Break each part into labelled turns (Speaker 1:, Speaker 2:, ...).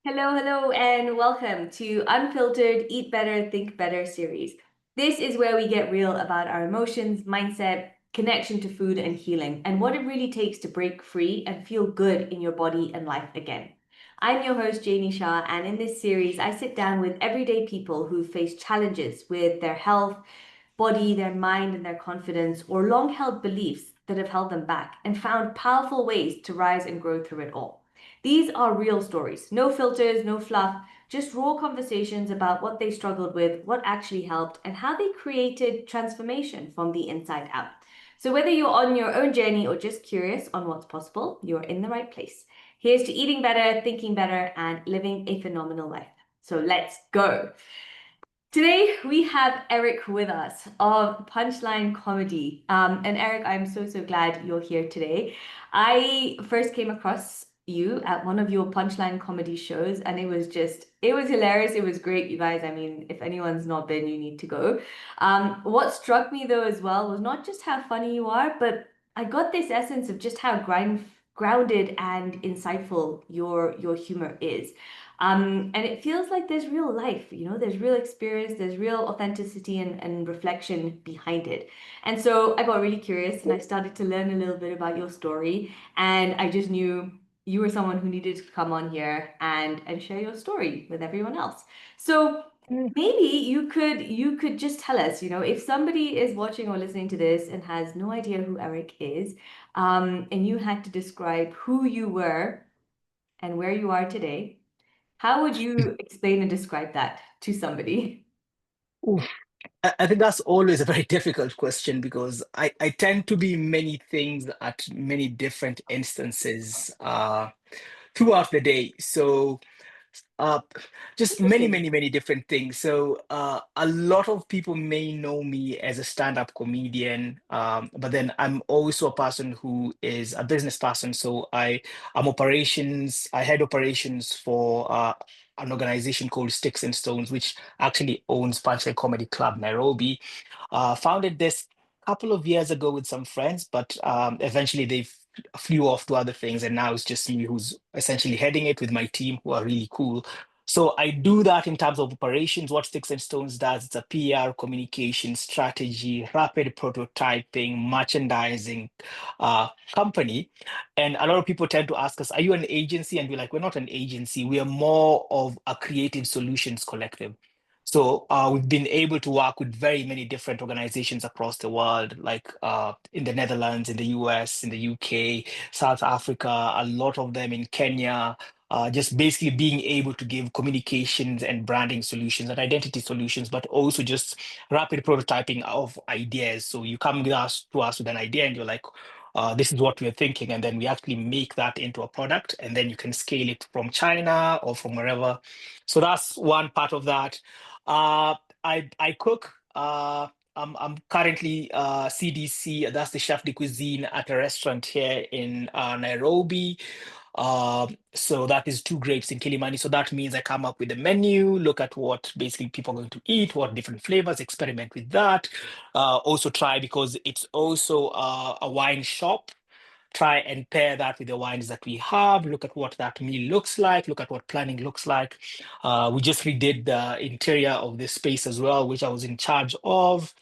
Speaker 1: Hello, and welcome to Unfiltered, Eat Better, Think Better series. This is where we get real about our emotions, mindset, connection to food, and healing, and what it really takes to break free and feel good in your body and life again. I'm your host, Janie Shah, and in this series, I sit down with everyday people who face challenges with their health, body, their mind, and their confidence, or long held beliefs that have held them back, and found powerful ways to rise and grow through it all. These are real stories, no filters, no fluff, just raw conversations about what they struggled with, what actually helped, and how they created transformation from the inside out. So, whether you're on your own journey or just curious on what's possible, you're in the right place. Here's to eating better, thinking better, and living a phenomenal life. So, let's go. Today we have Eric with us of Punchline Comedy. And Eric, I'm so glad you're here today. I first came across you at one of your Punchline comedy shows, and it was hilarious. It was great, you guys. I mean, if anyone's not been, you need to go. What struck me though as well was not just how funny you are, but I got this essence of just how grounded and insightful your humor is. And it feels like there's real life, there's real experience, there's real authenticity and reflection behind it. And so I got really curious and I started to learn a little bit about your story. And I just knew you were someone who needed to come on here and share your story with everyone else. So
Speaker 2: Mm.
Speaker 1: maybe you could just tell us, if somebody is watching or listening to this and has no idea who Eric is, and you had to describe who you were and where you are today. How would you explain and describe that to somebody?
Speaker 2: Oof. I think that's always a very difficult question because I tend to be many things at many different instances throughout the day. So uh, just many,
Speaker 1: Interesting.
Speaker 2: many, many different things. So a lot of people may know me as a stand-up comedian, but then I'm also a person who is a business person. So I head operations for an organization called Sticks and Stones, which actually owns Punchline Comedy Club Nairobi. Founded this couple of years ago with some friends, but eventually they flew off to other things, and now it's just me who's essentially heading it with my team, who are really cool. So I do that in terms of operations. What Sticks and Stones does, it's a PR, communication, strategy, rapid prototyping, merchandising company. And a lot of people tend to ask us, "Are you an agency?" And we're like, "We're not an agency. We are more of a creative solutions collective." So we've been able to work with very many different organizations across the world, like in the Netherlands, in the US, in the UK, South Africa, a lot of them in Kenya. Just basically being able to give communications and branding solutions and identity solutions, but also just rapid prototyping of ideas. So you come with us to us with an idea, and you're like, this is what we're thinking, and then we actually make that into a product, and then you can scale it from China or from wherever. So that's one part of that. Uh, I cook. I'm currently CDC. That's the chef de cuisine at a restaurant here in Nairobi. So that is two grapes in Kilimani. So that means I come up with a menu, look at what basically people are going to eat, what different flavors, experiment with that. Also try, because it's also a wine shop, try and pair that with the wines that we have, look at what that meal looks like, look at what planning looks like. We just redid the interior of this space as well, which I was in charge of.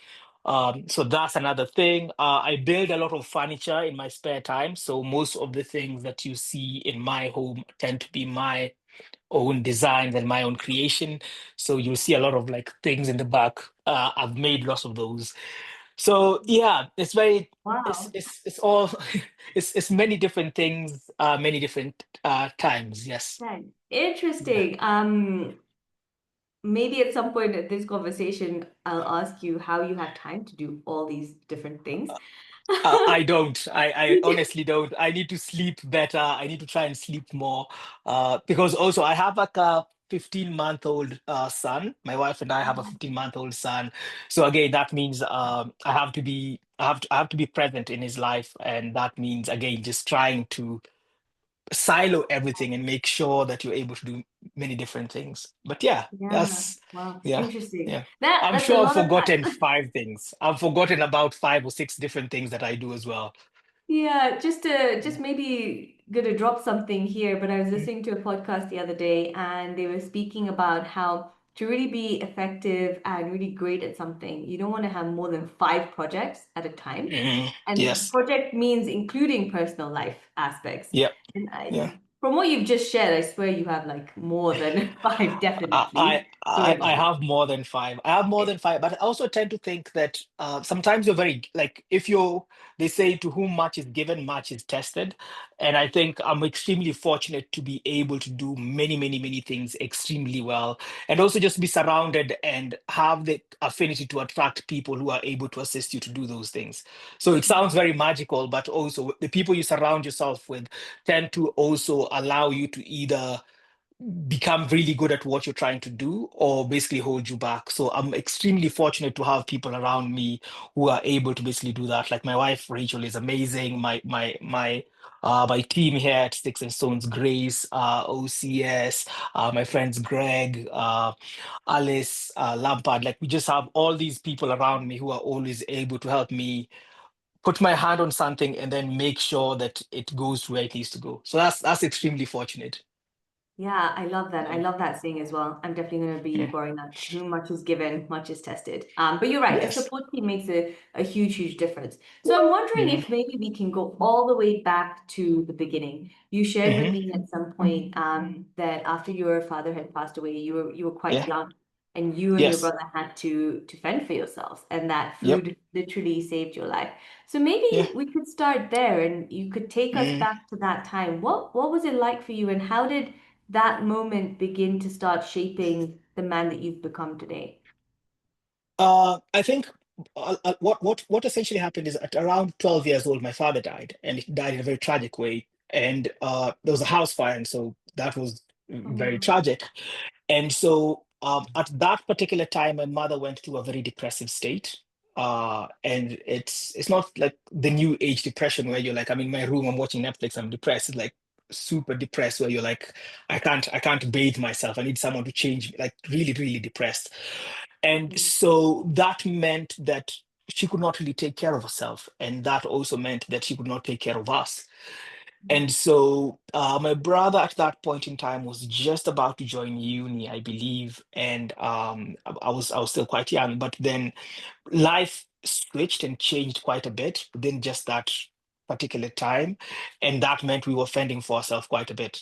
Speaker 2: So that's another thing. I build a lot of furniture in my spare time. So most of the things that you see in my home tend to be my own designs and my own creation. So you'll see a lot of like things in the back. I've made lots of those. So yeah, it's very
Speaker 1: Wow.
Speaker 2: it's all it's many different things, many different times. Yes.
Speaker 1: Right.
Speaker 2: Yeah.
Speaker 1: Interesting. Maybe at some point in this conversation, I'll ask you how you have time to do all these different things.
Speaker 2: I don't. I honestly don't. I need to sleep better. I need to try and sleep more. Because also I have like a 15-month-old son. My wife and I have a 15-month-old son. So again, that means I have to be present in his life. And that means again just trying to silo everything and make sure that you're able to do many different things. But yeah,
Speaker 1: Yeah.
Speaker 2: that's
Speaker 1: Wow.
Speaker 2: yeah,
Speaker 1: Interesting.
Speaker 2: yeah. I'm
Speaker 1: That's a
Speaker 2: sure I've
Speaker 1: lot of
Speaker 2: forgotten
Speaker 1: that.
Speaker 2: five things. I've forgotten about five or six different things that I do as well.
Speaker 1: Yeah, just
Speaker 2: Yeah.
Speaker 1: maybe gonna drop something here, but I was
Speaker 2: Mm,
Speaker 1: listening to a podcast the other day and they were speaking about how to really be effective and really great at something, you don't want to have more than five projects at a time. And
Speaker 2: yes.
Speaker 1: project means including personal life aspects.
Speaker 2: Yeah.
Speaker 1: And
Speaker 2: Yeah.
Speaker 1: from what you've just shared, I swear you have like more than five, definitely. Sorry
Speaker 2: I
Speaker 1: about that.
Speaker 2: have more than five. I have more than five, but I also tend to think that sometimes you're very like if you're they say to whom much is given, much is tested. And I think I'm extremely fortunate to be able to do many, many, many things extremely well. And also just be surrounded and have the affinity to attract people who are able to assist you to do those things. So it sounds very magical, but also the people you surround yourself with tend to also allow you to either become really good at what you're trying to do or basically hold you back. So I'm extremely fortunate to have people around me who are able to basically do that. Like my wife Rachel is amazing. My team here at Sticks and Stones, Grace, OCS, my friends Greg, Alice, Lampard. Like we just have all these people around me who are always able to help me put my hand on something and then make sure that it goes where it needs to go. So that's extremely fortunate.
Speaker 1: Yeah, I love that. I
Speaker 2: Yeah.
Speaker 1: love that saying as well. I'm definitely going to be
Speaker 2: Yeah.
Speaker 1: borrowing that. To whom much is given, much is tested. But you're right. A
Speaker 2: Yes.
Speaker 1: support team makes a huge, huge difference. So I'm wondering
Speaker 2: Mm,
Speaker 1: if maybe we can go all the way back to the beginning. You shared with
Speaker 2: hmm.
Speaker 1: me at some point that after your father had passed away, you were quite
Speaker 2: Yeah.
Speaker 1: young, and you and your
Speaker 2: Yes.
Speaker 1: brother had to fend for yourselves, and that
Speaker 2: Yep.
Speaker 1: food literally saved your life. So
Speaker 2: Yeah.
Speaker 1: maybe we could start there, and you could take us
Speaker 2: Mm.
Speaker 1: back to that time. What was it like for you, and how did that moment begin to start shaping the man that you've become today?
Speaker 2: I think what essentially happened is at around 12 years old, my father died, and he died in a very tragic way. And there was a house fire, and so that was very
Speaker 1: Oh,
Speaker 2: tragic. And so at that particular time, my mother went through a very depressive state. And it's not like the new age depression where you're like, I'm in my room, I'm watching Netflix, I'm depressed. It's like super depressed where you're like, I can't bathe myself. I need someone to change me, like really, really depressed. And
Speaker 1: mm,
Speaker 2: so that meant that she could not really take care of herself. And that also meant that she could not take care of us. And so my brother at that point in time was just about to join uni, I believe, and I was still quite young. But then life switched and changed quite a bit within just that particular time, and that meant we were fending for ourselves quite a bit.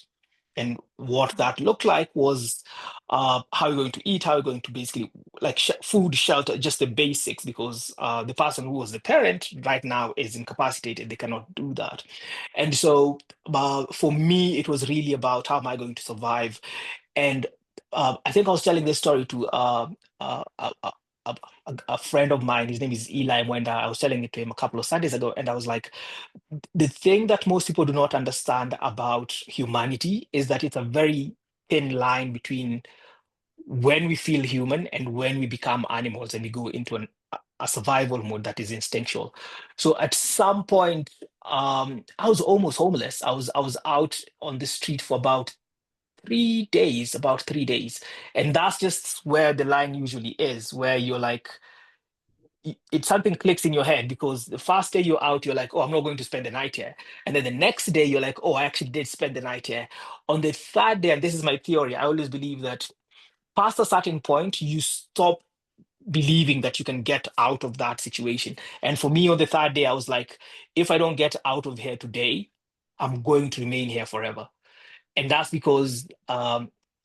Speaker 2: And what that looked like was how we're going to eat, how we're going to basically like food, shelter, just the basics, because the person who was the parent right now is incapacitated; they cannot do that. And so for me, it was really about how am I going to survive. And I think I was telling this story to uh, a, a, a friend of mine. His name is Eli Mwenda. I was telling it to him a couple of Sundays ago, and I was like, the thing that most people do not understand about humanity is that it's a very thin line between when we feel human and when we become animals and we go into a survival mode that is instinctual. So at some point, I was almost homeless. I was out on the street for about 3 days. And that's just where the line usually is, where you're like, it's something clicks in your head because the first day you're out, you're like, oh, I'm not going to spend the night here. And then the next day, you're like, oh, I actually did spend the night here. On the third day, and this is my theory, I always believe that past a certain point, you stop believing that you can get out of that situation. And for me, on the third day, I was like, if I don't get out of here today, I'm going to remain here forever. And that's because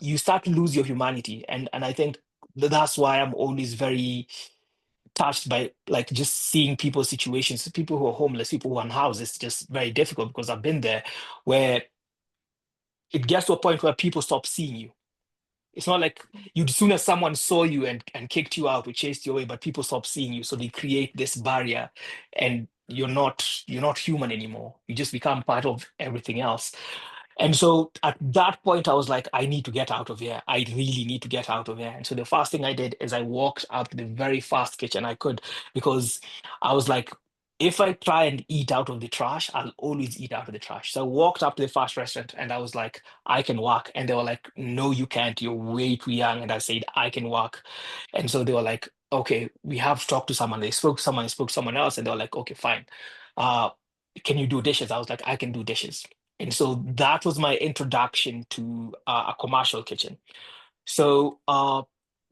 Speaker 2: you start to lose your humanity. And I think that's why I'm always very touched by like just seeing people's situations, people who are homeless, people who are unhoused. It's just very difficult because I've been there where it gets to a point where people stop seeing you. It's not like you as soon as someone saw you and kicked you out or chased you away, but people stop seeing you. So they create this barrier and you're not human anymore. You just become part of everything else. And so at that point, I was like, I need to get out of here. I really need to get out of here. And so the first thing I did is I walked up to the very fast kitchen I could because I was like, if I try and eat out of the trash, I'll always eat out of the trash. So I walked up to the fast restaurant and I was like, I can walk. And they were like, no, you can't. You're way too young. And I said, I can walk. And so they were like, okay, we have to talk to someone. They spoke to someone, they spoke to someone else, and they were like, okay, fine. can you do dishes? I was like, I can do dishes. And so that was my introduction to a commercial kitchen. So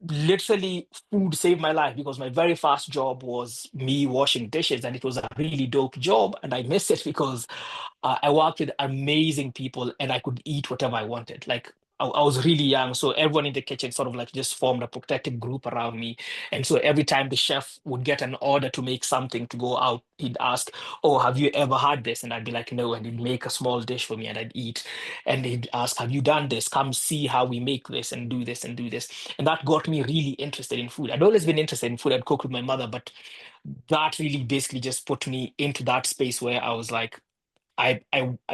Speaker 2: literally food saved my life because my very first job was me washing dishes, and it was a really dope job, and I miss it because I worked with amazing people and I could eat whatever I wanted. Like I was really young, so everyone in the kitchen sort of like just formed a protective group around me. And so every time the chef would get an order to make something to go out, he'd ask, "Oh, have you ever had this?" And I'd be like, "No," and he'd make a small dish for me and I'd eat. And he'd ask, "Have you done this? Come see how we make this and do this and do this." And that got me really interested in food. I'd always been interested in food. I'd cook with my mother, but that really basically just put me into that space where I was like,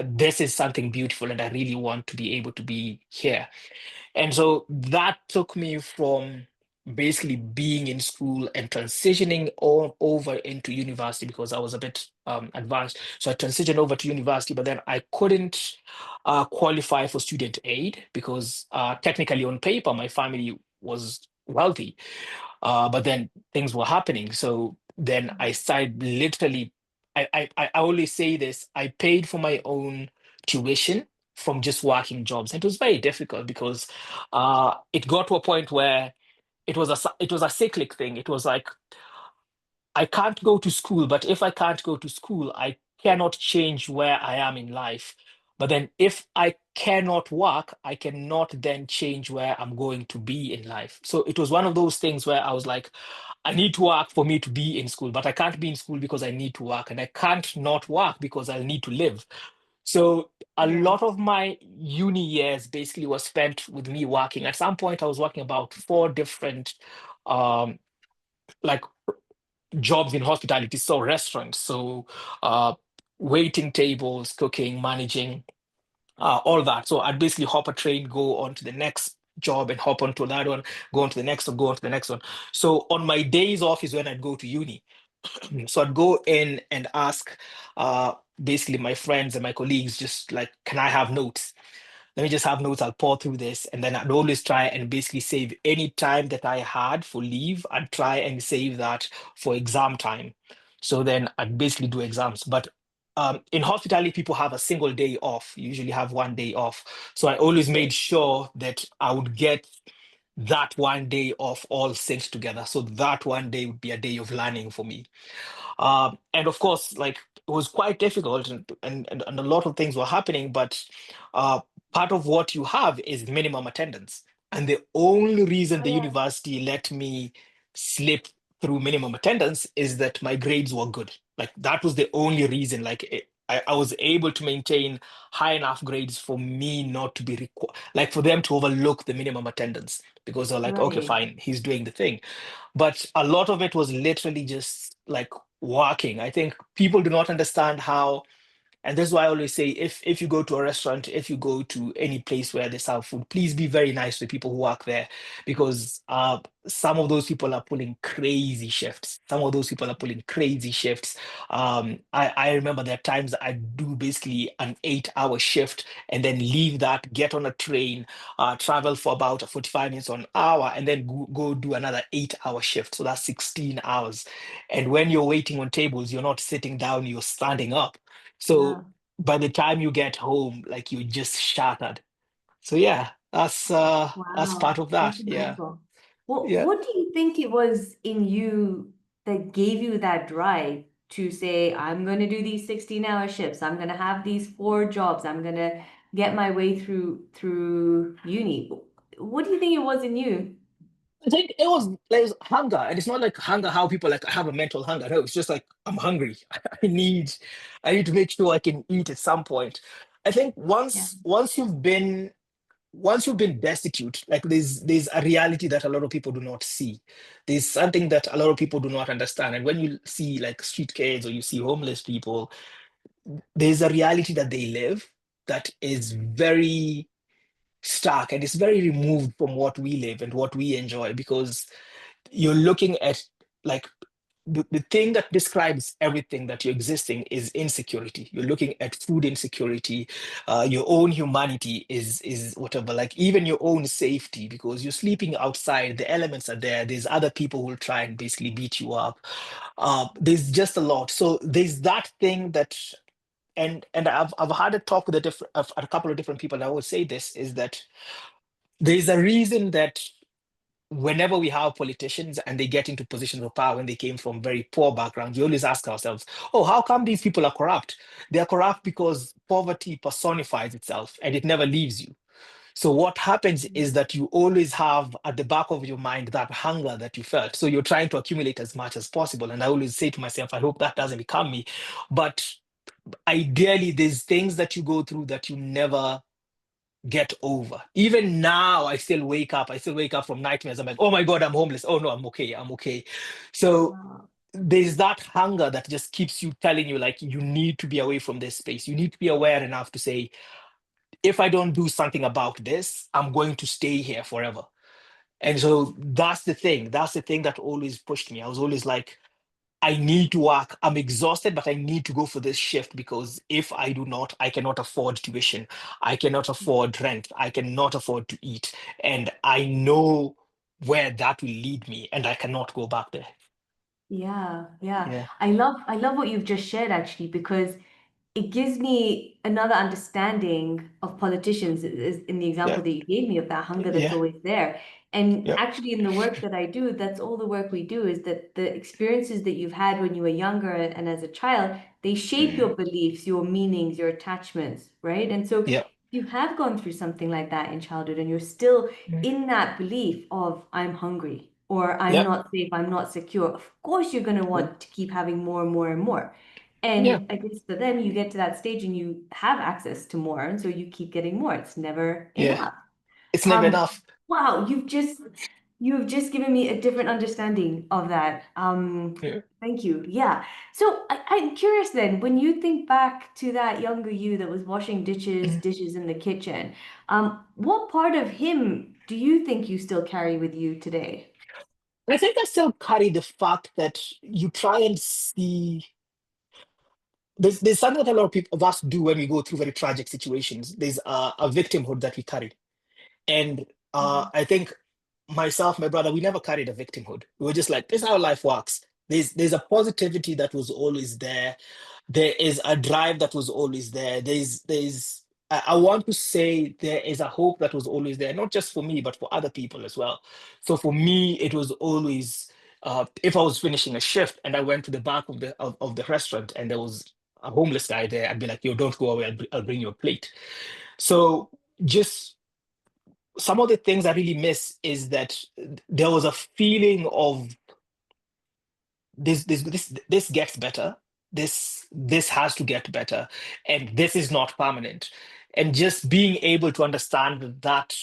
Speaker 2: this is something beautiful and I really want to be able to be here. And so that took me from basically being in school and transitioning all over into university because I was a bit advanced. So I transitioned over to university, but then I couldn't qualify for student aid because technically on paper, my family was wealthy. But then things were happening. So then I started literally, I always say this, I paid for my own tuition from just working jobs. And it was very difficult because it got to a point where it was a cyclic thing. It was like I can't go to school, but if I can't go to school, I cannot change where I am in life. But then if I cannot work, I cannot then change where I'm going to be in life. So it was one of those things where I was like, I need to work for me to be in school, but I can't be in school because I need to work, and I can't not work because I need to live. So a
Speaker 1: Yeah.
Speaker 2: lot of my uni years basically was spent with me working. At some point, I was working about four different um like jobs in hospitality, so restaurants, so uh, waiting tables, cooking, managing, all that. So I'd basically hop a train, go on to the next job, and hop onto that one, go on to the next one, go on to the next one. So on my days off is when I'd go to uni. So I'd go in and ask basically my friends and my colleagues, just like, can I have notes? Let me just have notes. I'll pour through this. And then I'd always try and basically save any time that I had for leave. I'd try and save that for exam time. So then I'd basically do exams. But in hospitality, people have a single day off, you usually have one day off. So I always made sure that I would get that one day off all synced together. So that one day would be a day of learning for me. And of course, like it was quite difficult, and a lot of things were happening, but uh, part of what you have is minimum attendance. And the only reason
Speaker 1: Oh,
Speaker 2: the
Speaker 1: yeah.
Speaker 2: university let me slip through minimum attendance is that my grades were good. Like that was the only reason. I was able to maintain high enough grades for me not to be required, like for them to overlook the minimum attendance because they're like, okay,
Speaker 1: Right.
Speaker 2: fine, he's doing the thing. But a lot of it was literally just like walking. I think people do not understand how, and this is why I always say, if you go to a restaurant, if you go to any place where they serve food, please be very nice to the people who work there, because some of those people are pulling crazy shifts. Some of those people are pulling crazy shifts. I remember there are times I do basically an 8 hour shift and then leave that, get on a train, travel for about 45 minutes or an hour, and then go do another 8 hour shift. So that's 16 hours. And when you're waiting on tables, you're not sitting down, you're standing up. So
Speaker 1: Wow.
Speaker 2: by the time you get home, like you just shattered. So yeah, that's part
Speaker 1: Wow.
Speaker 2: of
Speaker 1: That's
Speaker 2: that. Yeah.
Speaker 1: incredible. What
Speaker 2: Yeah.
Speaker 1: what do you think it was in you that gave you that drive to say, I'm going to do these 16-hour shifts. I'm going to have these four jobs. I'm going to get my way through uni. What do you think it was in you?
Speaker 2: I think it was hunger, and it's not like hunger how people like I have a mental hunger. No, it's just like I'm hungry. I need I need to make sure I can eat at some point. I think
Speaker 1: Yeah.
Speaker 2: once you've been destitute, like there's a reality that a lot of people do not see. There's something that a lot of people do not understand. And when you see like street kids or you see homeless people, there's a reality that they live that is very stark, and it's very removed from what we live and what we enjoy, because you're looking at like the thing that describes everything that you're existing is insecurity. You're looking at food insecurity, your own humanity is whatever, like even your own safety, because you're sleeping outside, the elements are there, there's other people who will try and basically beat you up. There's just a lot. So there's that thing that and I've had a talk with a couple of different people, and I would say this is that there's a reason that whenever we have politicians and they get into positions of power when they came from very poor backgrounds, we always ask ourselves, oh, how come these people are corrupt? They are corrupt because poverty personifies itself and it never leaves you. So what happens is that you always have at the back of your mind that hunger that you felt. So you're trying to accumulate as much as possible. And I always say to myself, I hope that doesn't become me. But ideally, there's things that you go through that you never get over. Even now, I still wake up. I still wake up from nightmares. I'm like, oh my God, I'm homeless. Oh no, I'm okay. I'm okay. So
Speaker 1: Wow.
Speaker 2: there's that hunger that just keeps you telling you, like, you need to be away from this space. You need to be aware enough to say, if I don't do something about this, I'm going to stay here forever. And so that's the thing. That's the thing that always pushed me. I was always like, I need to work. I'm exhausted, but I need to go for this shift because if I do not, I cannot afford tuition. I cannot afford rent. I cannot afford to eat. And I know where that will lead me, and I cannot go back there.
Speaker 1: Yeah, yeah.
Speaker 2: Yeah.
Speaker 1: I love what you've just shared actually, because it gives me another understanding of politicians in the
Speaker 2: Yeah.
Speaker 1: example that you gave me of that hunger that's
Speaker 2: Yeah.
Speaker 1: always there. And
Speaker 2: Yeah.
Speaker 1: actually, in the work that I do, that's all the work we do is that the experiences that you've had when you were younger and as a child, they shape
Speaker 2: Mm.
Speaker 1: your beliefs, your meanings, your attachments, right? And so
Speaker 2: Yeah.
Speaker 1: you have gone through something like that in childhood and you're still
Speaker 2: Mm.
Speaker 1: in that belief of I'm hungry or I'm
Speaker 2: Yeah.
Speaker 1: not safe, I'm not secure. Of course, you're going to
Speaker 2: Yeah.
Speaker 1: want to keep having more and more and more.
Speaker 2: Yeah.
Speaker 1: And I guess for them, you get to that stage and you have access to more, and so you keep getting more. It's never
Speaker 2: Yeah.
Speaker 1: enough.
Speaker 2: It's never
Speaker 1: Um,
Speaker 2: enough.
Speaker 1: wow, you've just given me a different understanding of that.
Speaker 2: Yeah.
Speaker 1: Thank you. Yeah. So I'm curious then, when you think back to that younger you that was washing
Speaker 2: Mm.
Speaker 1: dishes in the kitchen, what part of him do you think you still carry with you today?
Speaker 2: I think I still carry the fact that you try and see. There's something that a lot of people of us do when we go through very tragic situations. There's a victimhood that we carry. And
Speaker 1: Mhm.
Speaker 2: I think myself, my brother, we never carried a victimhood. We were just like, this is how life works. There's a positivity that was always there. There is a drive that was always there. I want to say there is a hope that was always there, not just for me, but for other people as well. So for me, it was always if I was finishing a shift and I went to the back of the restaurant and there was a homeless guy there, I'd be like, yo, don't go away, I'll bring you a plate. So just some of the things I really miss is that there was a feeling of this gets better. This has to get better, and this is not permanent. And just being able to understand that that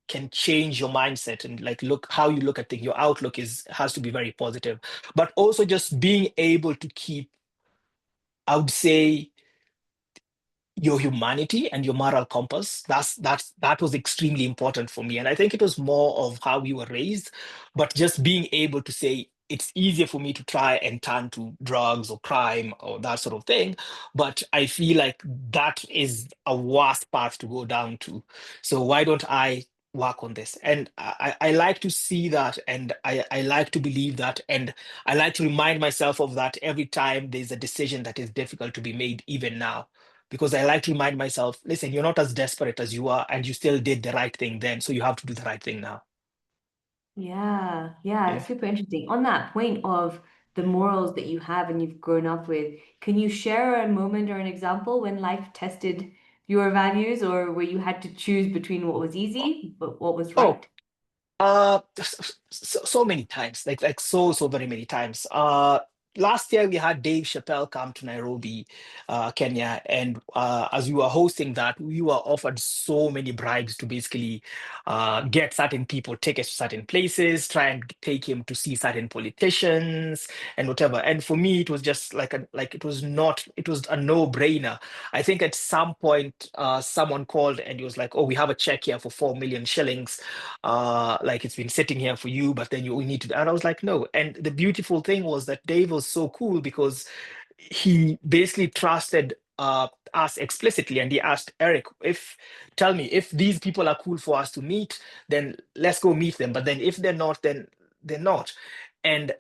Speaker 2: can change your mindset and like look how you look at things. Your outlook is has to be very positive, but also just being able to keep, I would say, your humanity and your moral compass. That was extremely important for me, and I think it was more of how we were raised, but just being able to say it's easier for me to try and turn to drugs or crime or that sort of thing, but I feel like that is a worst path to go down to. So why don't I work on this? And I like to see that, and I like to believe that, and I like to remind myself of that every time there's a decision that is difficult to be made, even now, because I like to remind myself, listen, you're not as desperate as you are, and you still did the right thing then, so you have to do the right thing now.
Speaker 1: Yeah, yeah,
Speaker 2: Yeah.
Speaker 1: it's super interesting. On that point of the morals that you have and you've grown up with, can you share a moment or an example when life tested your values or where you had to choose between what was easy but what was
Speaker 2: Oh,
Speaker 1: right?
Speaker 2: so many times, like so very many times. Last year we had Dave Chappelle come to Nairobi, Kenya, and as we were hosting that, we were offered so many bribes to basically get certain people tickets to certain places, try and take him to see certain politicians and whatever. And for me, it was just like it was not, it was a no-brainer. I think at some point, someone called and he was like, "Oh, we have a check here for 4 million shillings, like it's been sitting here for you, but then you we need to," and I was like, no. And the beautiful thing was that Dave was so cool because he basically trusted us explicitly, and he asked Eric, if tell me if these people are cool for us to meet, then let's go meet them, but then if they're not, then they're not. And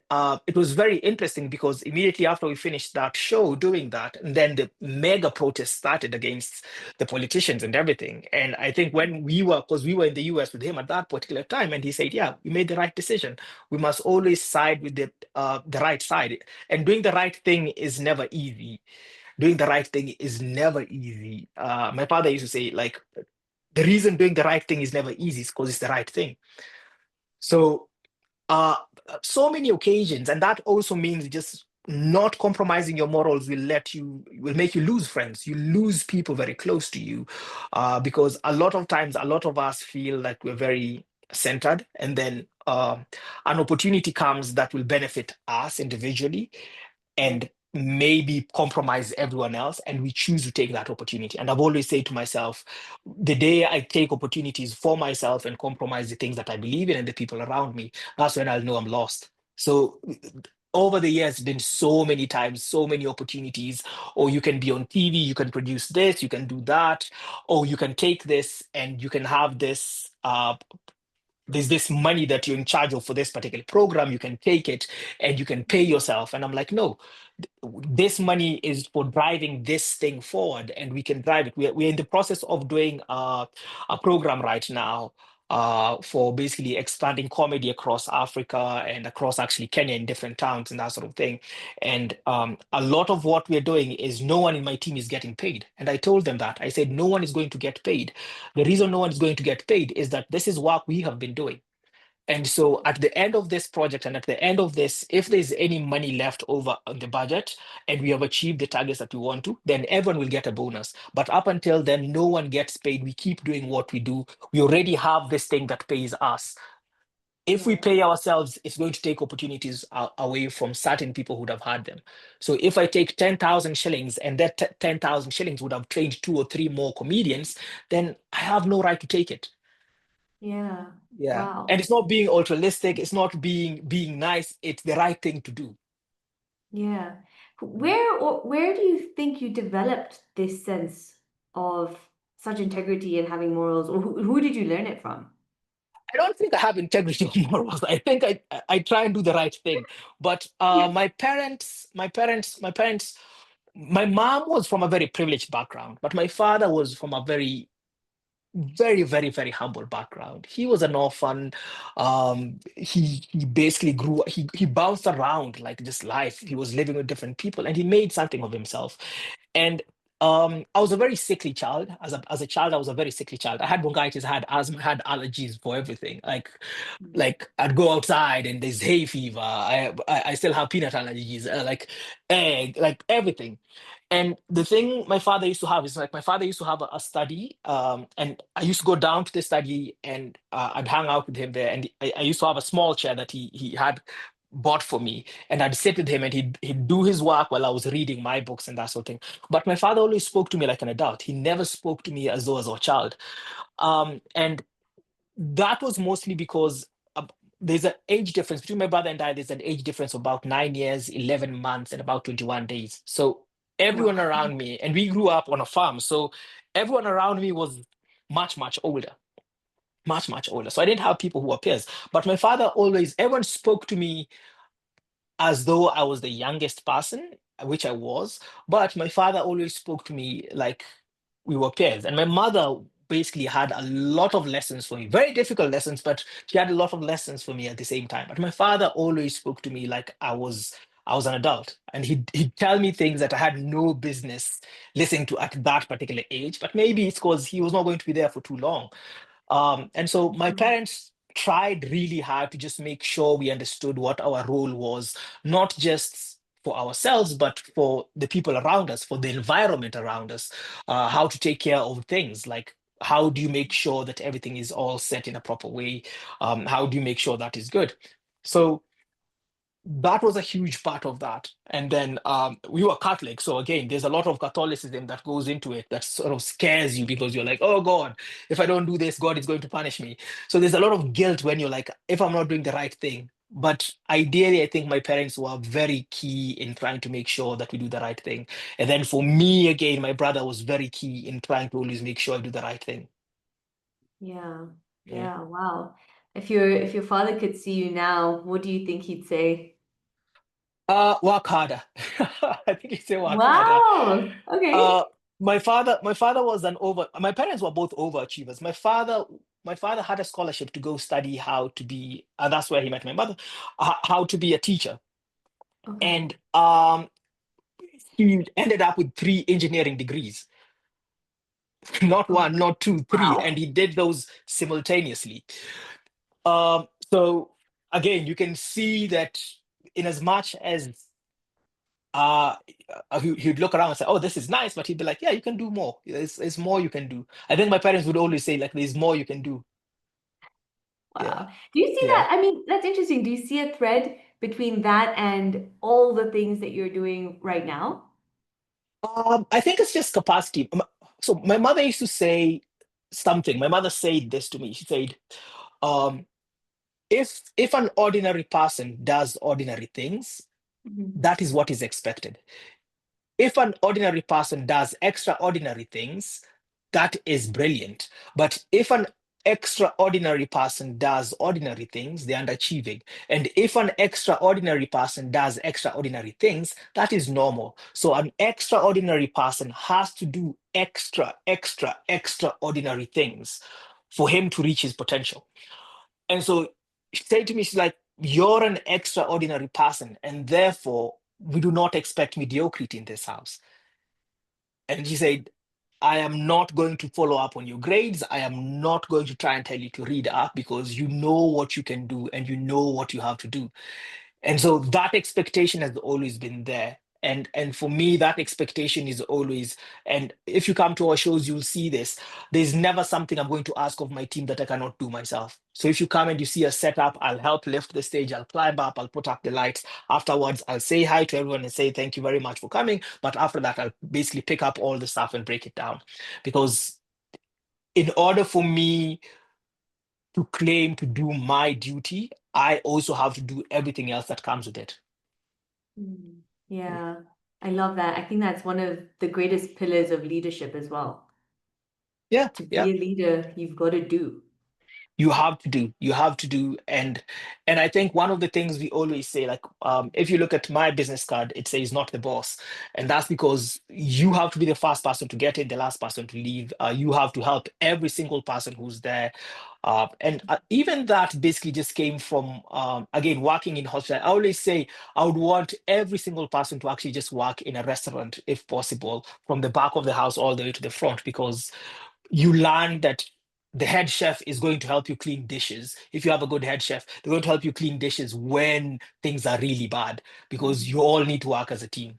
Speaker 2: it was very interesting because immediately after we finished that show doing that, and then the mega protest started against the politicians and everything. And I think when we were, because we were in the US with him at that particular time, and he said, "Yeah, we made the right decision. We must always side with the right side. And doing the right thing is never easy. Doing the right thing is never easy." My father used to say, like, the reason doing the right thing is never easy is because it's the right thing. So uh, so many occasions, and that also means just not compromising your morals will make you lose friends. You lose people very close to you, because a lot of times, a lot of us feel like we're very centered, and then an opportunity comes that will benefit us individually
Speaker 1: Yeah.
Speaker 2: and maybe compromise everyone else, and we choose to take that opportunity. And I've always said to myself, the day I take opportunities for myself and compromise the things that I believe in and the people around me, that's when I'll know I'm lost. So over the years, been so many times, so many opportunities. Or you can be on TV, you can produce this, you can do that, or you can take this and you can have this there's this money that you're in charge of for this particular program. You can take it and you can pay yourself. And I'm like, no, this money is for driving this thing forward, and we can drive it. We're in the process of doing a program right now, for basically expanding comedy across Africa and across actually Kenya in different towns and that sort of thing. And a lot of what we're doing is no one in my team is getting paid. And I told them that. I said, no one is going to get paid. The reason no one is going to get paid is that this is work we have been doing. And so at the end of this project and at the end of this, if there's any money left over on the budget and we have achieved the targets that we want to, then everyone will get a bonus. But up until then, no one gets paid. We keep doing what we do. We already have this thing that pays us. If we
Speaker 1: Yeah.
Speaker 2: pay ourselves, it's going to take opportunities away from certain people who would have had them. So if I take 10,000 shillings and that 10,000 shillings would have trained two or three more comedians, then I have no right to take it.
Speaker 1: Yeah.
Speaker 2: Yeah. And
Speaker 1: Wow.
Speaker 2: it's not being altruistic, it's not being nice, it's the right thing to do.
Speaker 1: Yeah.
Speaker 2: Mm.
Speaker 1: Where do you think you developed this sense of such integrity and having morals, or who did you learn it from?
Speaker 2: I don't think I have integrity or morals. I think I try and do the right thing. But my mom was from a very privileged background, but my father was from a very humble background. He was an orphan. He basically he bounced around like just life. He was living with different people, and he made something of himself. And I was a very sickly child. As a child, I was a very sickly child. I had bronchitis, I had asthma, I had allergies for everything. Like I'd go outside and there's hay fever. I still have peanut allergies, like egg, like everything. And the thing my father used to have is like my father used to have a study, and I used to go down to the study and I'd hang out with him there. And I used to have a small chair that he had bought for me, and I'd sit with him and he'd do his work while I was reading my books and that sort of thing. But my father always spoke to me like an adult. He never spoke to me as though as a child. And that was mostly because there's an age difference between my brother and I. There's an age difference of about 9 years, 11 months, and about 21 days. So everyone
Speaker 1: Wow.
Speaker 2: around me, and we grew up on a farm. So everyone around me was much older, much older. So I didn't have people who were peers. But my father always, everyone spoke to me as though I was the youngest person, which I was. But my father always spoke to me like we were peers. And my mother basically had a lot of lessons for me, very difficult lessons, but she had a lot of lessons for me at the same time. But my father always spoke to me like I was an adult, and he'd tell me things that I had no business listening to at that particular age. But maybe it's because he was not going to be there for too long. And so my
Speaker 1: Mm.
Speaker 2: parents tried really hard to just make sure we understood what our role was, not just for ourselves, but for the people around us, for the environment around us, how to take care of things like how do you make sure that everything is all set in a proper way? How do you make sure that is good? So that was a huge part of that. And then we were Catholic. So again, there's a lot of Catholicism that goes into it that sort of scares you because you're like, oh God, if I don't do this, God is going to punish me. So there's a lot of guilt when you're like, if I'm not doing the right thing. But ideally, I think my parents were very key in trying to make sure that we do the right thing. And then for me, again, my brother was very key in trying to always make sure I do the right thing.
Speaker 1: Yeah.
Speaker 2: Yeah.
Speaker 1: Yeah. Wow. If your father could see you now, what do you think he'd say?
Speaker 2: Work harder. I think he'd say work harder.
Speaker 1: Wow.
Speaker 2: Uh,
Speaker 1: Okay.
Speaker 2: my father was an over. My parents were both overachievers. My father had a scholarship to go study how to be, and that's where he met my mother, how to be a teacher.
Speaker 1: Okay.
Speaker 2: And he ended up with three engineering degrees, not
Speaker 1: Oh,
Speaker 2: one, not two, three, and
Speaker 1: wow.
Speaker 2: he did those simultaneously. So again, you can see that in as much as uh he'd look around and say, "Oh, this is nice," but he'd be like, "Yeah, you can do more. There's more you can do." I think my parents would always say, like, "There's more you can do." Yeah,
Speaker 1: Wow. Do you see
Speaker 2: yeah.
Speaker 1: that? I mean, that's interesting. Do you see a thread between that and all the things that you're doing right now?
Speaker 2: I think it's just capacity. So my mother used to say something. My mother said this to me. She said, um, if an ordinary person does ordinary things,
Speaker 1: Mhm.
Speaker 2: that is what is expected. If an ordinary person does extraordinary things, that is brilliant. But if an extraordinary person does ordinary things, they're underachieving. And if an extraordinary person does extraordinary things, that is normal. So an extraordinary person has to do extraordinary things for him to reach his potential. And so she said to me, she's like, "You're an extraordinary person, and therefore we do not expect mediocrity in this house." And she said, "I am not going to follow up on your grades. I am not going to try and tell you to read up because you know what you can do and you know what you have to do." And so that expectation has always been there. And for me, that expectation is always, and if you come to our shows, you'll see this. There's never something I'm going to ask of my team that I cannot do myself. So if you come and you see a setup, I'll help lift the stage, I'll climb up, I'll put up the lights. Afterwards, I'll say hi to everyone and say thank you very much for coming. But after that, I'll basically pick up all the stuff and break it down. Because in order for me to claim to do my duty, I also have to do everything else that comes with it.
Speaker 1: Mm. Yeah, I love that. I think that's one of the greatest pillars of leadership as well.
Speaker 2: Yeah,
Speaker 1: To
Speaker 2: yeah.
Speaker 1: be a leader, you've got to do.
Speaker 2: You have to do. And I think one of the things we always say, like, if you look at my business card, it says not the boss. And that's because you have to be the first person to get in, the last person to leave. You have to help every single person who's there. And even that basically just came from, again, working in hospital. I always say I would want every single person to actually just work in a restaurant if possible, from the back of the house all the way to the front, because you learn that the head chef is going to help you clean dishes. If you have a good head chef, they're going to help you clean dishes when things are really bad, because
Speaker 1: Mm.
Speaker 2: you all need to work as a team.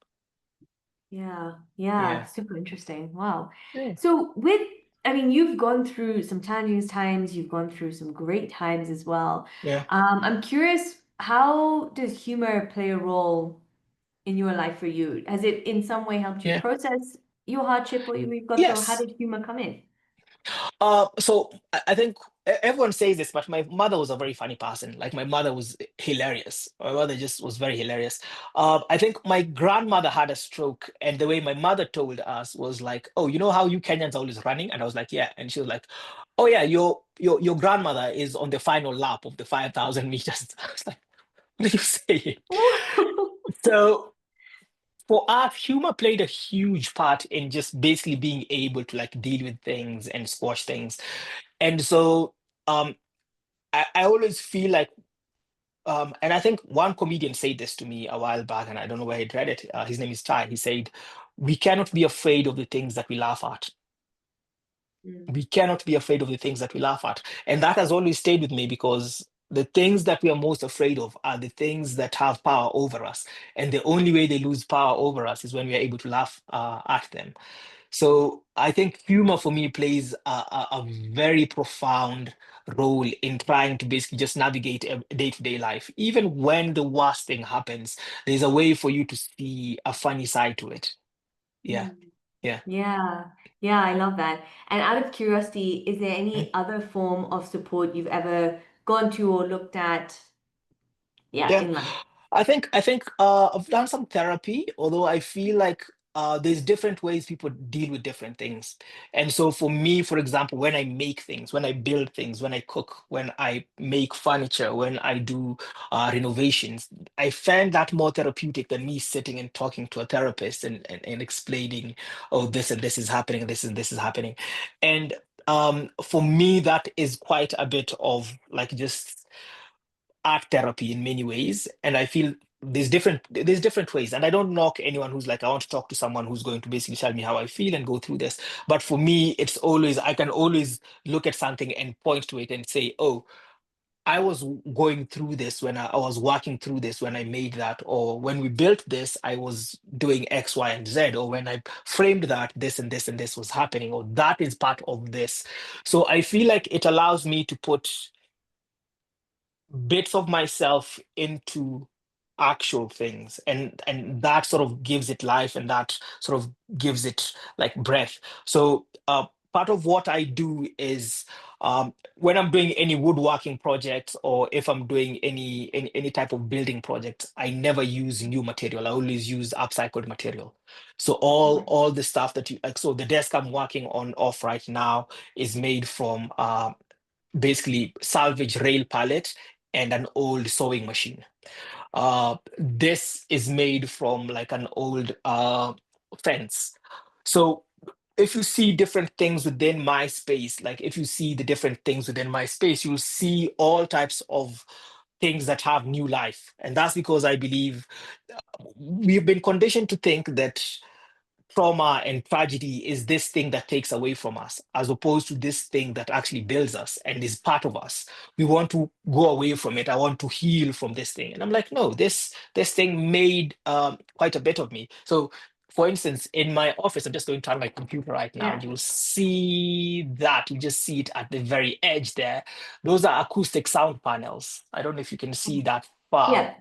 Speaker 1: Yeah, yeah,
Speaker 2: Yeah.
Speaker 1: super interesting. Wow.
Speaker 2: Yeah.
Speaker 1: So I mean, you've gone through some challenging times, you've gone through some great times as well.
Speaker 2: Yeah.
Speaker 1: I'm curious, how does humor play a role in your life for you? Has it in some way helped you
Speaker 2: Yeah.
Speaker 1: process your hardship, what you've gone through? How
Speaker 2: Yes.
Speaker 1: did humor come in?
Speaker 2: So I think everyone says this, but my mother was a very funny person. Like, my mother was hilarious. My mother just was very hilarious. I think my grandmother had a stroke, and the way my mother told us was like, "Oh, you know how you Kenyans are always running?" And I was like, "Yeah." And she was like, "Oh yeah, your grandmother is on the final lap of the 5,000 meters." I was like, "What are you saying?" So for us, humor played a huge part in just basically being able to like deal with things and squash things. And so um, I always feel like, and I think one comedian said this to me a while back, and I don't know where he'd read it. His name is Ty. He said, "We cannot be afraid of the things that we laugh at.
Speaker 1: Mm,
Speaker 2: We cannot be afraid of the things that we laugh at." And that has always stayed with me, because the things that we are most afraid of are the things that have power over us. And the only way they lose power over us is when we are able to laugh at them. So I think humor for me plays a very profound role in trying to basically just navigate day-to-day life. Even when the worst thing happens, there's a way for you to see a funny side to it. Yeah,
Speaker 1: mm.
Speaker 2: yeah,
Speaker 1: Yeah, yeah, I love that. And out of curiosity, is there
Speaker 2: mm,
Speaker 1: any other form of support you've ever gone to or looked at? Yeah,
Speaker 2: yeah.
Speaker 1: in life.
Speaker 2: I think I've done some therapy, although I feel like there's different ways people deal with different things. And so for me, for example, when I make things, when I build things, when I cook, when I make furniture, when I do renovations, I find that more therapeutic than me sitting and talking to a therapist and explaining, oh, this and this is happening, this and this is happening. And for me, that is quite a bit of like just art therapy in many ways. And I feel there's different ways. And I don't knock anyone who's like, I want to talk to someone who's going to basically tell me how I feel and go through this. But for me, it's always I can always look at something and point to it and say, oh, I was going through this when I was working through this when I made that, or when we built this, I was doing X, Y, and Z, or when I framed that, this and this and this was happening, or that is part of this. So I feel like it allows me to put bits of myself into actual things, and that sort of gives it life, and that sort of gives it like breath. So part of what I do is, when I'm doing any woodworking projects, or if I'm doing any type of building project, I never use new material. I always use upcycled material. So all the stuff that you like, so the desk I'm working on off right now is made from basically salvage rail pallet and an old sewing machine. This is made from like an old fence. So if you see different things within my space, like if you see the different things within my space, you'll see all types of things that have new life. And that's because I believe we've been conditioned to think that trauma and tragedy is this thing that takes away from us, as opposed to this thing that actually builds us and is part of us. We want to go away from it. I want to heal from this thing, and I'm like, no, this thing made quite a bit of me. So for instance, in my office, I'm just going to turn my computer right now, and
Speaker 1: Yeah.
Speaker 2: you'll see that, you just see it at the very edge there. Those are acoustic sound panels. I don't know if you can see that far.
Speaker 1: Yeah.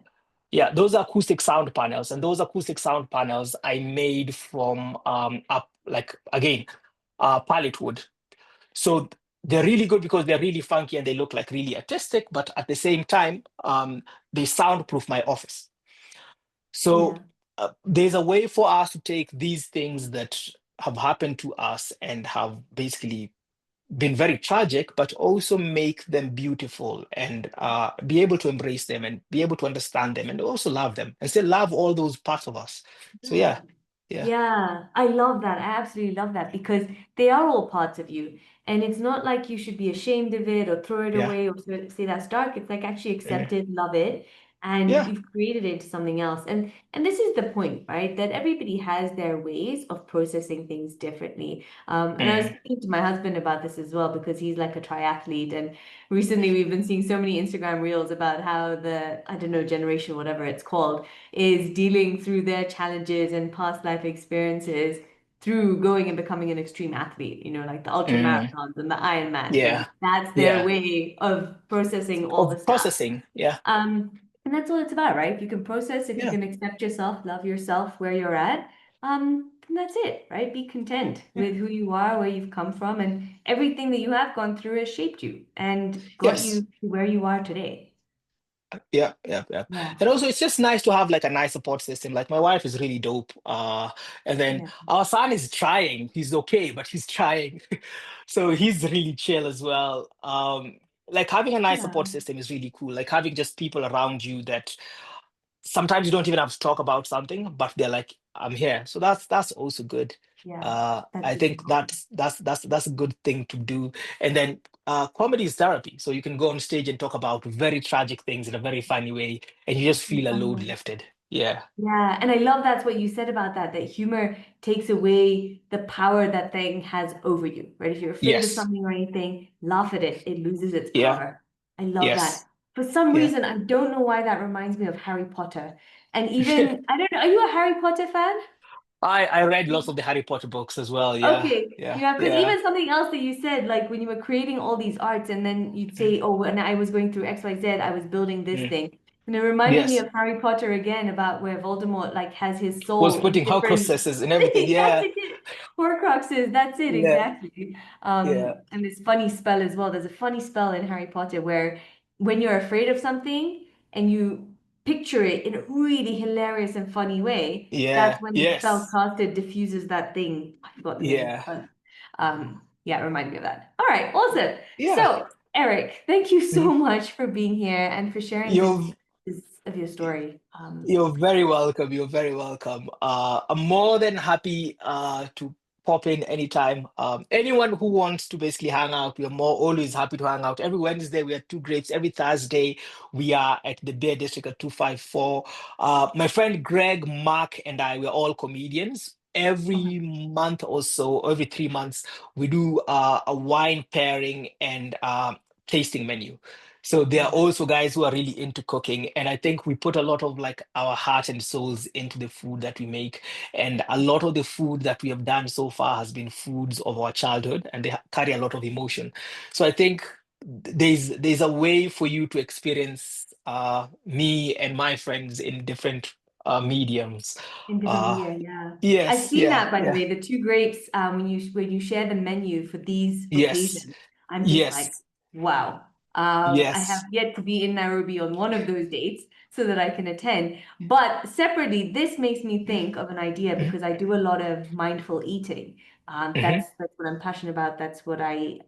Speaker 2: Yeah, those are acoustic sound panels, and those acoustic sound panels I made from up like again, pallet wood. So they're really good because they're really funky and they look like really artistic, but at the same time, they soundproof my office. So
Speaker 1: Yeah.
Speaker 2: there's a way for us to take these things that have happened to us and have basically been very tragic, but also make them beautiful, and be able to embrace them and be able to understand them and also love them and still love all those parts of us. So
Speaker 1: Yeah.
Speaker 2: yeah, yeah,
Speaker 1: Yeah, I love that. I absolutely love that because they are all parts of you. And it's not like you should be ashamed of it or throw it
Speaker 2: yeah,
Speaker 1: away or say that's dark. It's like actually
Speaker 2: mm,
Speaker 1: accept it, love it, and
Speaker 2: yeah,
Speaker 1: you've created it into something else. And this is the point, right? That everybody has their ways of processing things differently. And I was
Speaker 2: mm,
Speaker 1: speaking to my husband about this as well because he's like a triathlete. And recently we've been seeing so many Instagram reels about how the, I don't know, generation, whatever it's called, is dealing through their challenges and past life experiences through going and becoming an extreme athlete, like the ultra
Speaker 2: mm,
Speaker 1: marathons and the Ironmans, and
Speaker 2: yeah,
Speaker 1: that's their
Speaker 2: yeah.
Speaker 1: way of processing all the
Speaker 2: Of
Speaker 1: stuff.
Speaker 2: processing, yeah,
Speaker 1: And that's all it's about, right? If you can process, if you
Speaker 2: yeah,
Speaker 1: can accept yourself, love yourself where you're at, then that's it, right? Be content
Speaker 2: yeah.
Speaker 1: with who you are, where you've come from, and everything that you have gone through has shaped you and got you
Speaker 2: Yes.
Speaker 1: to where you are today.
Speaker 2: Yeah, yeah, yeah.
Speaker 1: Yeah.
Speaker 2: And also it's just nice to have like a nice support system. Like my wife is really dope. And then
Speaker 1: Yeah.
Speaker 2: our son is trying. He's okay, but he's trying. So he's really chill as well. Like having a nice
Speaker 1: Yeah.
Speaker 2: support system is really cool. Like having just people around you that sometimes you don't even have to talk about something, but they're like, I'm here. So that's also good.
Speaker 1: Yeah. That's
Speaker 2: I
Speaker 1: really
Speaker 2: think
Speaker 1: important.
Speaker 2: that's a good thing to do. And then comedy is therapy. So you can go on stage and talk about very tragic things in a very funny way, and you just
Speaker 1: In a
Speaker 2: feel a
Speaker 1: funny
Speaker 2: load
Speaker 1: way.
Speaker 2: lifted. Yeah.
Speaker 1: Yeah, and I love that's what you said about that, that humor takes away the power that thing has over you, right? If you're afraid of
Speaker 2: Yes.
Speaker 1: something or anything, laugh at it. It loses its
Speaker 2: Yeah.
Speaker 1: power. I love that.
Speaker 2: Yes.
Speaker 1: For some
Speaker 2: Yeah.
Speaker 1: reason, I don't know why that reminds me of Harry Potter. And even, I don't know, are you a Harry Potter fan?
Speaker 2: I read lots of the Harry Potter books as well. Yeah.
Speaker 1: Okay,
Speaker 2: Yeah.
Speaker 1: yeah, because
Speaker 2: Yeah.
Speaker 1: even something else that you said, like when you were creating all these arts, and then you'd
Speaker 2: Mm,
Speaker 1: say, "Oh, when I was going through XYZ, I was building this
Speaker 2: mm.
Speaker 1: thing," and it reminded me
Speaker 2: Yes.
Speaker 1: of Harry Potter again about where Voldemort like has his
Speaker 2: Was
Speaker 1: soul in
Speaker 2: putting
Speaker 1: different.
Speaker 2: Horcruxes and everything.
Speaker 1: That's
Speaker 2: Yeah.
Speaker 1: it, Horcruxes. That's it
Speaker 2: Yeah.
Speaker 1: exactly.
Speaker 2: Yeah.
Speaker 1: And this funny spell as well. There's a funny spell in Harry Potter where when you're afraid of something and you picture it in a really hilarious and funny way, that's
Speaker 2: Yeah.
Speaker 1: when
Speaker 2: Yes.
Speaker 1: self-casted diffuses that thing. I forgot the name,
Speaker 2: Yeah.
Speaker 1: but yeah, it reminded me of that. All right, awesome.
Speaker 2: Yeah.
Speaker 1: So, Eric, thank you so
Speaker 2: Mhm.
Speaker 1: much for being here and for sharing
Speaker 2: You're
Speaker 1: this of your story.
Speaker 2: You're very welcome. You're very welcome. I'm more than happy to pop in anytime. Anyone who wants to basically hang out, we are more always happy to hang out. Every Wednesday we are two grapes. Every Thursday we are at the Beer District at 254. My friend Greg, Mark, and I, we're all comedians.
Speaker 1: Okay.
Speaker 2: Every month or so, every 3 months, we do a wine pairing and tasting menu. So there are
Speaker 1: Love it.
Speaker 2: also guys who are really into cooking, and I think we put a lot of like our heart and souls into the food that we make. And a lot of the food that we have done so far has been foods of our childhood, and they carry a lot of emotion. So I think there's a way for you to experience me and my friends in different mediums.
Speaker 1: In different
Speaker 2: Uh,
Speaker 1: media, yeah. I've
Speaker 2: yes,
Speaker 1: seen
Speaker 2: yeah,
Speaker 1: that, by the
Speaker 2: yeah,
Speaker 1: way, the two grapes, when you share the menu for these
Speaker 2: yes,
Speaker 1: occasions, I'm just like,
Speaker 2: yes,
Speaker 1: wow. I have
Speaker 2: yes.
Speaker 1: yet to be in Nairobi on one of those dates so that I can attend. But separately, this makes me think of an idea
Speaker 2: Mhm,
Speaker 1: because I do a lot of mindful eating.
Speaker 2: mhm,
Speaker 1: That's what I'm passionate about. That's what I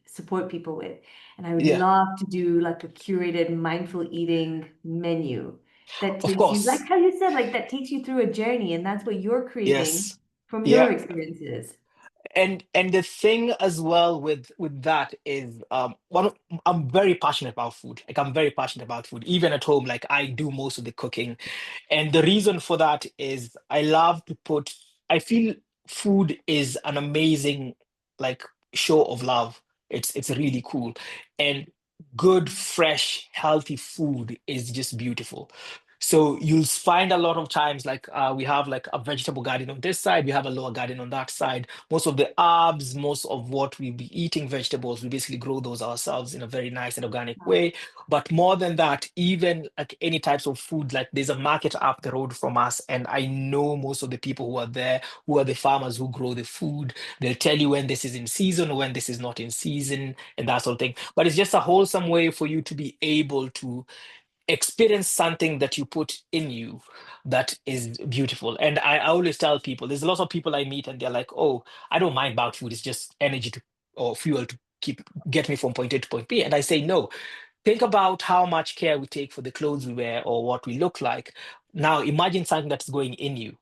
Speaker 1: support people with. And I would
Speaker 2: yeah,
Speaker 1: love to do like a curated mindful eating menu that
Speaker 2: of
Speaker 1: takes you, like
Speaker 2: course.
Speaker 1: how you said, like that takes you through a journey, and that's what you're creating
Speaker 2: Yes.
Speaker 1: from your
Speaker 2: Yeah.
Speaker 1: experiences.
Speaker 2: And the thing as well with that is I'm very passionate about food. Like I'm very passionate about food. Even at home, like I do most of the cooking. And the reason for that is I love to put, I feel food is an amazing like show of love. It's really cool. And good, fresh, healthy food is just beautiful. So you'll find a lot of times like we have like a vegetable garden on this side, we have a lower garden on that side. Most of the herbs, most of what we'll be eating vegetables, we basically grow those ourselves in a very nice and organic
Speaker 1: Wow.
Speaker 2: way. But more than that, even like any types of food, like there's a market up the road from us, and I know most of the people who are there, who are the farmers who grow the food. They'll tell you when this is in season or when this is not in season, and that sort of thing. But it's just a wholesome way for you to be able to experience something that you put in you that is beautiful. And I always tell people, there's a lot of people I meet and they're like, oh, I don't mind about food. It's just energy to or fuel to keep get me from point A to point B. And I say, no, think about how much care we take for the clothes we wear or what we look like. Now imagine something that's going in you.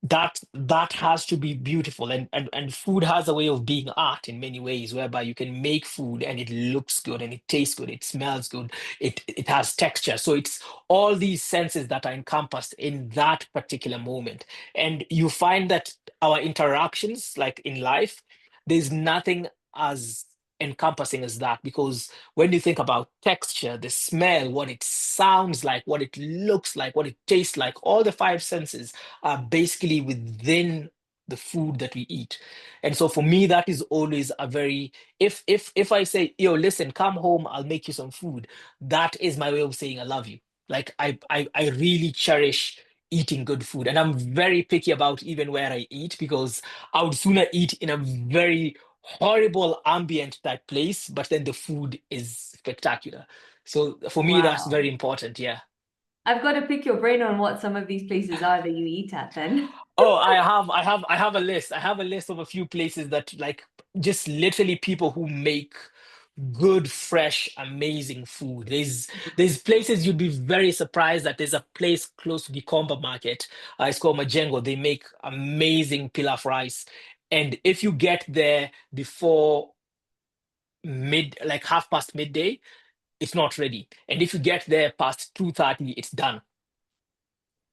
Speaker 2: That has to be beautiful, and food has a way of being art in many ways, whereby you can make food and it looks good and it tastes good, it smells good, it has texture. So it's all these senses that are encompassed in that particular moment. And you find that our interactions, like in life, there's nothing as encompassing as that, because when you think about texture, the smell, what it sounds like, what it looks like, what it tastes like, all the five senses are basically within the food that we eat. And so for me, that is always a very, if I say, yo, listen, come home, I'll make you some food, that is my way of saying I love you. Like I really cherish eating good food. And I'm very picky about even where I eat, because I would sooner eat in a very horrible ambient type place, but then the food is spectacular. So for me, that's very
Speaker 1: Wow.
Speaker 2: important. Yeah.
Speaker 1: I've got to pick your brain on what some of these places are that you eat at then.
Speaker 2: Oh, I have a list. I have a list of a few places that like just literally people who make good, fresh, amazing food. There's places you'd be very surprised that there's a place close to the Comba Market. It's called Majengo. They make amazing pilaf rice. And if you get there before like half past midday, it's not ready. And if you get there past 2:30, it's done.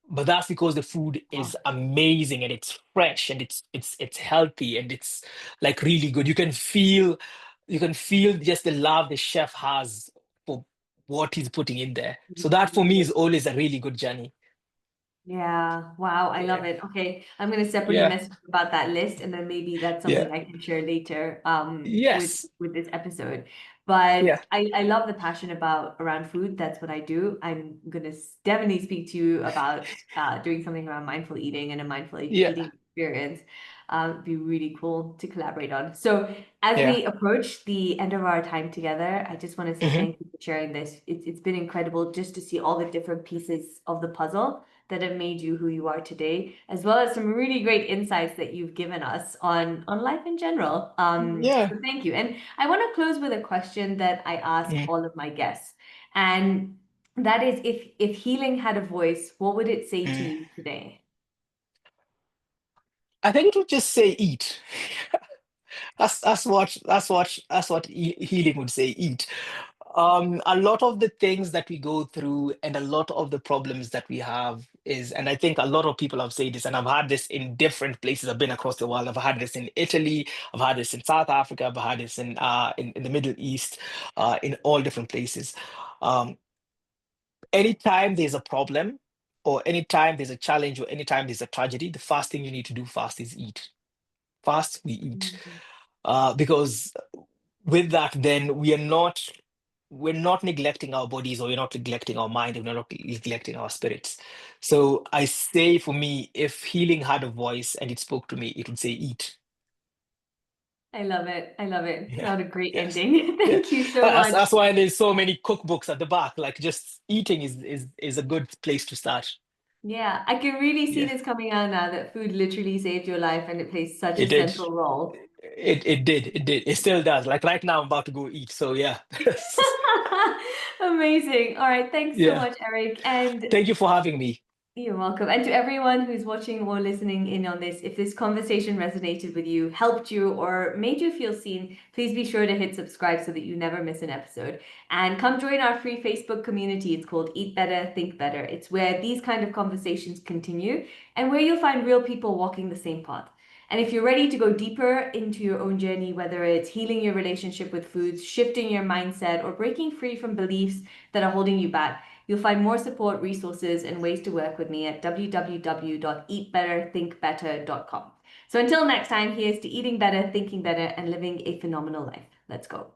Speaker 2: But that's because the food is amazing and it's fresh and it's healthy and it's like really good. You can feel just the love the chef has for what he's putting in there. So that for me is always a really good journey.
Speaker 1: Yeah, wow, I love
Speaker 2: Yeah.
Speaker 1: it. Okay, I'm gonna separately
Speaker 2: Yeah.
Speaker 1: message you about that list, and then maybe that's
Speaker 2: Yeah.
Speaker 1: something I can share later
Speaker 2: Yes.
Speaker 1: with this episode. But
Speaker 2: Yeah.
Speaker 1: I love the passion about around food. That's what I do. I'm gonna definitely speak to you about doing something around mindful eating and a mindful
Speaker 2: Yeah.
Speaker 1: eating experience. It'd be really cool to collaborate on. So as
Speaker 2: Yeah.
Speaker 1: we approach the end of our time together, I just want to say
Speaker 2: Hmm.
Speaker 1: thank you for sharing this. It's been incredible just to see all the different pieces of the puzzle that have made you who you are today, as well as some really great insights that you've given us on life in general.
Speaker 2: Yeah.
Speaker 1: So thank you. And I want to close with a question that I ask
Speaker 2: Mm.
Speaker 1: all of my guests. And that is, if healing had a voice, what would it say to
Speaker 2: Mm.
Speaker 1: you today?
Speaker 2: I think it would just say eat. That's what healing would say, eat. A lot of the things that we go through and a lot of the problems that we have is, and I think a lot of people have said this, and I've had this in different places. I've been across the world. I've had this in Italy. I've had this in South Africa. I've had this in the Middle East, in all different places. Um, Anytime there's a problem, or anytime there's a challenge, or anytime there's a tragedy, the first thing you need to do fast is eat. Fast, we eat.
Speaker 1: Mhm.
Speaker 2: Because with that, then we're not neglecting our bodies, or we're not neglecting our mind, and we're not neglecting our spirits. So I say, for me, if healing had a voice and it spoke to me, it would say eat.
Speaker 1: I love it. I love it.
Speaker 2: Yeah.
Speaker 1: What a great
Speaker 2: Yes.
Speaker 1: ending.
Speaker 2: Yeah.
Speaker 1: Thank you so
Speaker 2: That's,
Speaker 1: much.
Speaker 2: that's why there's so many cookbooks at the back. Like, just eating is a good place to start.
Speaker 1: Yeah, I can really see
Speaker 2: Yeah.
Speaker 1: this coming out now that food literally saved your life and it plays such a
Speaker 2: It did.
Speaker 1: central role.
Speaker 2: It did. It did. It still does. Like right now, I'm about to go eat. So yeah.
Speaker 1: Amazing. All right. Thanks so
Speaker 2: Yeah.
Speaker 1: much, Eric. And
Speaker 2: Thank you for having me.
Speaker 1: you're welcome. And to everyone who's watching or listening in on this, if this conversation resonated with you, helped you, or made you feel seen, please be sure to hit subscribe so that you never miss an episode. And come join our free Facebook community. It's called Eat Better, Think Better. It's where these kind of conversations continue and where you'll find real people walking the same path. And if you're ready to go deeper into your own journey, whether it's healing your relationship with foods, shifting your mindset, or breaking free from beliefs that are holding you back, you'll find more support, resources, and ways to work with me at www.eatbetterthinkbetter.com. So until next time, here's to eating better, thinking better, and living a phenomenal life. Let's go.